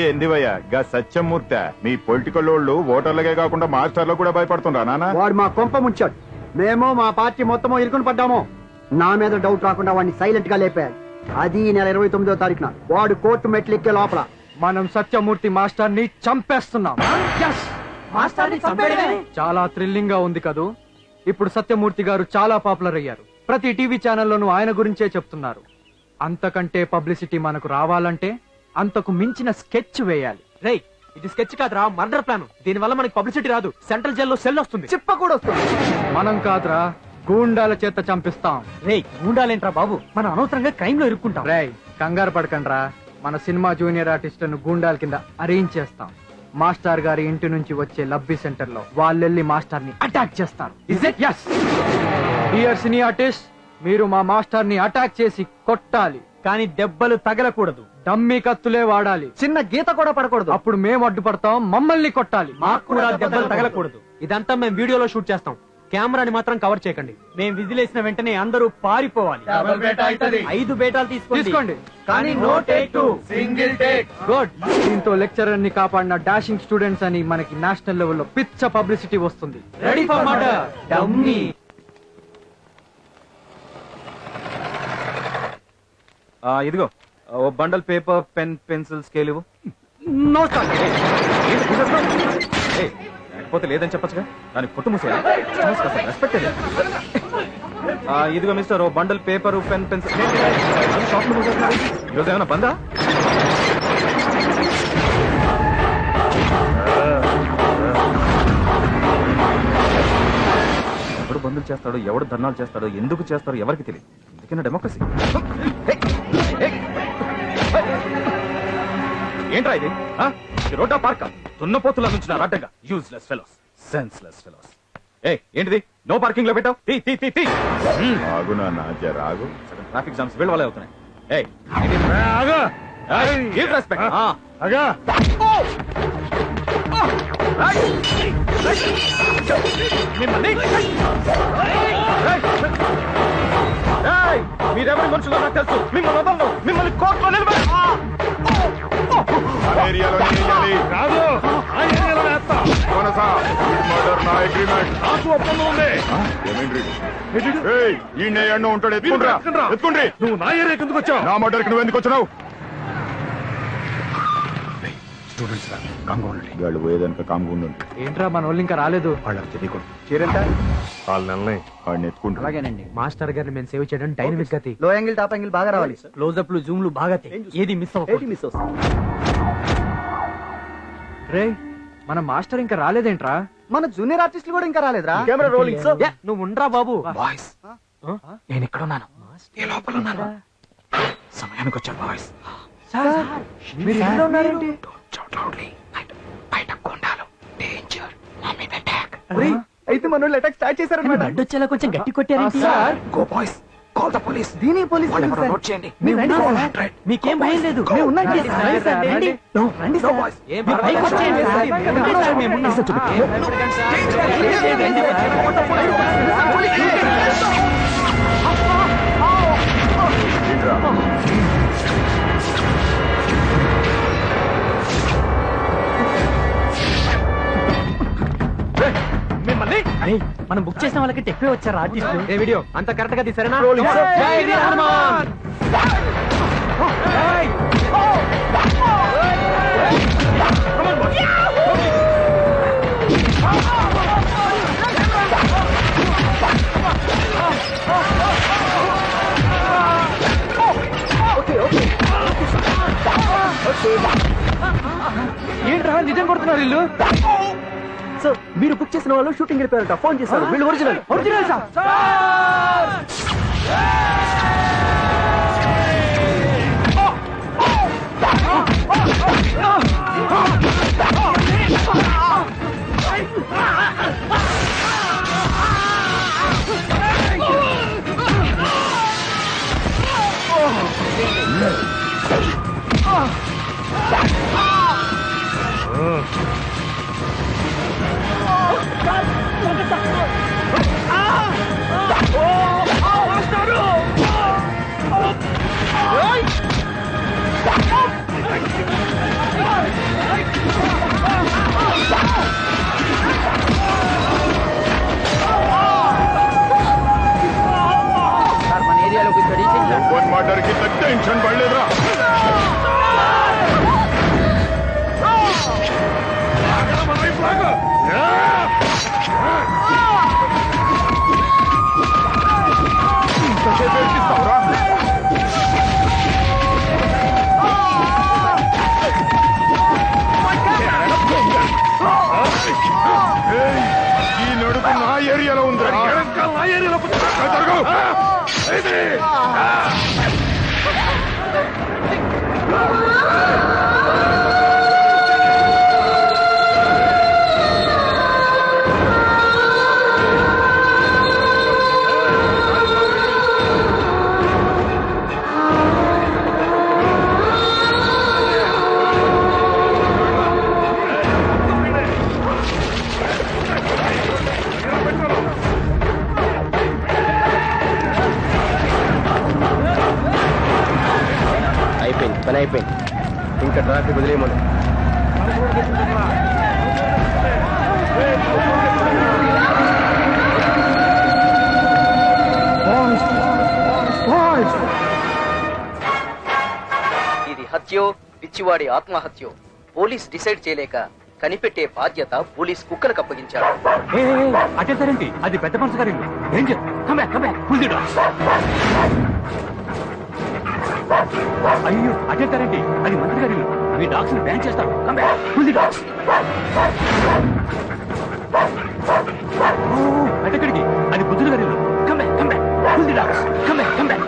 ఏందివయ్యా గా సత్యమూర్తి మీ పొలిటికల్ వాళ్ళు ఓటర్లకే కాకుండా మాస్టర్లు కూడా భయపడుతుండ్రా నాన్న? వాడు మా కొంప ముంచాడు. మేము మా పార్టీ మొత్తము ఇరుకుని పడ్డాము. నా మీద డౌట్ రాకుండా వాడిని సైలెంట్ గా లేపేయాలి. అది ఈ నెల 29వ తారీఖున వాడు కోర్టు మెట్లు ఎక్కే లోపల మనం సత్యమూర్తి మాస్టర్ ని చంపేస్తున్నాం. చాలా థ్రిల్లింగ్ గా ఉంది కదూ. ఇప్పుడు సత్యమూర్తి గారు చాలా పాపులర్ అయ్యారు. ప్రతి టీవీ ఛానల్లోనూ ఆయన గురించే చెప్తున్నారు. అంతకంటే పబ్లిసిటీ మనకు రావాలంటే అంతకు మించిన స్కెచ్ వేయాలి. రేయ్, ఇది స్కెచ్ కాదురా, మర్డర్ ప్లాన్. దీని వల్ల మనకి పబ్లిసిటీ రాదు, సెంట్రల్ జైల్లో సెల్ వస్తుంది, చిప్ప కూడా వస్తుంది. మనం కాదురా, గూండాల చేత చంపిస్తాం. రేయ్ గూండాలేంట్రా బాబు, మనం అనవసరంగా క్రైమ్ లో ఇరుక్కుంటాం. రేయ్ కంగారు పడకండ్రా, మన సినిమా జూనియర్ ఆర్టిస్టులను గూండాల కింద అరేంజ్ చేస్తాం. మాస్టర్ గారి ఇంటి నుంచి వచ్చే లబ్బీ సెంటర్ లో వాళ్ళెళ్ళి మాస్టర్ ని అటాక్ చేస్తారు. డియర్ సినీ ఆర్టిస్ట్, మీరు మా మాస్టర్ ని అటాక్ చేసి కొట్టాలి, కానీ దెబ్బలు తగలకూడదు. డమ్మీ కత్తులే వాడాలి. చిన్న గీత కూడా పడకూడదు. అప్పుడు మేము అడ్డుపడతాం, మమ్మల్ని కొట్టాలి. మాకు కూడా దెబ్బలు తగలకూడదు. ఇదంతా మేము వీడియోలో షూట్ చేస్తాం. కెమెరాని మాత్రం కవర్ చేయకండి. మేము విజిలేసిన వెంటనే అందరూ పారిపోవాలి. 5 బేటాలు తీసుకోండి, కానీ no take 2, single take. Good. దీంతో లెక్చరర్ ని కాపాడిన డాషింగ్ స్టూడెంట్స్ అని మనకి నేషనల్ లెవెల్లో పిచ్చ పబ్లిసిటీ వస్తుంది. Ready for murder dummy. ఇదిగో ఓ bundle paper, pen, pencil, scale ఇవ్వు. లేకపోతే లేదని చెప్పచ్చుగా, దానికి కొట్టు మూసేయాలి. రెస్పెక్ట్. ఇదిగో మిస్టర్, ఓ bundle paper, pen, pencil. Shop లో ఈరోజు ఏమైనా బందా? ఎవడు బంధులు చేస్తాడు, ఎవడు ధర్నాలు చేస్తాడో, ఎందుకు చేస్తాడో ఎవరికి తెలియదు. ఎందుకన్నా డెమోక్రసీ. ఏంట్రా ఇది? రోడ్డా పార్కా? దున్నపోతుల నుంచి నా అడ్డంగా. Useless fellows, senseless fellows. ఏంటిది? నో పార్కింగ్ లో పెట్టావు. ఆగు నాన్న, జరాగు. ట్రాఫిక్ జామ్స్ వీళ్ళ వల్లే అవుతున్నాయి. రెస్పెక్ట్. మీరెవరి మనుషులో నాకు తెలుసు. మిమ్మల్ని వదలను. మిమ్మల్ని కోర్టులో నిలబడి ఉంటాడు. ఎత్తుకుండ్రి. నువ్వు నా ఏరియాకి ఎందుకు వచ్చావు? నా మర్డర్కి నువ్వు ఎందుకు వచ్చినావు? వాళ్ళు పోయేదనుక కామ్గా ఏంట్రా మన వాళ్ళు ఇంకా రాలేదు. వాళ్ళకి తెలియకూడదు. చీరంట వాడిని ఎత్తుకుంటా. అలాగేనండి. మాస్టర్ గారిని మేము సేవ్ చేయడం డైనమిక్ గా లో యాంగిల్, టాప్ యాంగిల్ బాగా రావాలి. క్లోజ్అప్లు, జూమ్లు బాగా ఏది మిస్ అవ్వకూడదు. మిస్ వస్తుంది. రే, మన మాస్టర్ ఇంకా రాలేదేంట్రా? మన జూనియర్ ఆర్టిస్టులు కూడా ఇంకా రాలేదురా. Camera rolling. నువ్వు ఉండరా బాబు. బాయ్స్, నేను ఇక్కడ ఉన్నాను. ఏ లోపల ఉన్నాను. సమయానికి వచ్చాను బాయ్స్. మీరు ఎక్కడ ఉన్నారేంటి? బయట కొండాలు, డేంజర్, మా మీద అటాక్. అయితే మన వాళ్ళు అటాక్ స్టార్ట్ చేశారన్నమాట. అడ్డొచ్చేలా కొంచెం గట్టి కొట్టారు. Go boys, call the police. దీని పోలీస్ నోట్ చేయండి. మీకేం భయం లేదు. మేము ఉన్నాం. రండి. రండి సార్. మీరు పైకి వచ్చేయండి సార్. మేము ఉన్నాం. మనం బుక్ చేసిన వాళ్ళకి ఎక్కువ వచ్చారు ఆర్టిస్ట్. ఏ వీడియో అంత కరెక్ట్ గా తీసారా? ఏంట్రా నిజం కొడుతున్నారు వీళ్ళు? సార్, మీరు బుక్ చేసిన వాళ్ళు షూటింగ్ వెళ్ళిపోయారట. ఫోన్ చేశారు. వీళ్ళు ఒరిజినల్ ఒరిజినల్ సార్. అయిపోయింది పని అయిపోయింది ఇంకా ట్రాఫిక్ వదిలేయమను ఇది హత్యో పిచ్చివాడి ఆత్మహత్యో పోలీస్ డిసైడ్ చేయలేక కనిపెట్టే బాధ్యత పోలీస్ కుక్కలకు అప్పగించారు. అటెంటారేంటి? అది పెద్ద మనసు గారి danger. Come back, come back. Pull the door. అయ్యో అటెంటారేంటి? అది మంత్రి గారి అవి డాగ్స్ ని బ్యాన్ చేస్తారు. Come back, pull the door. అటెక్కడికి? అది బుద్ధుడు గారి come back, come back. Pull the dogs. Come back, come back.